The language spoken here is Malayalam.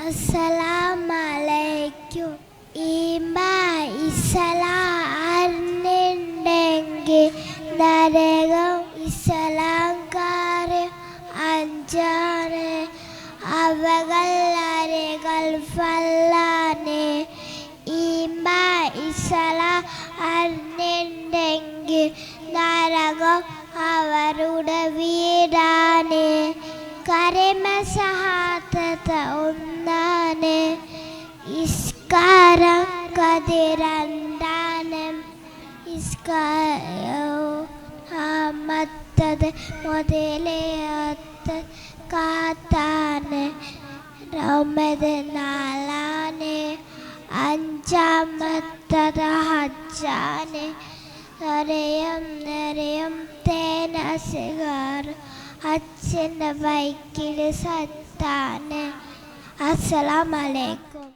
അസ്സലാമലൈക്കും. ഈമ ഇസ്ലാം അറിഞ്ഞിണ്ടെങ്കിൽ നരകം ഇസ്ലാംകാര് അഞ്ചാണ്. അവകൾ ഫല്ലാന്. ഈമ ഇസ്ലാം അറിഞ്ഞിണ്ടെങ്കിൽ നരകം അവരുടെ വീടാണ്. കരമ സഹാത്തത്ത് ഒന്നാണ്. ഇസ്കാരം കതിരണ്ടാണ്. മത്തത് മുതലേത്ത് കാത്താണ്. റമദ് നാളാണ്. അഞ്ചാമത്തത് ഹജ്ജാണ്. നിറയും തേനസുകാർ അച്ഛൻ്റെ ബൈക്കിൽ സത്താണ്. അസ്സലാമലൈക്കും.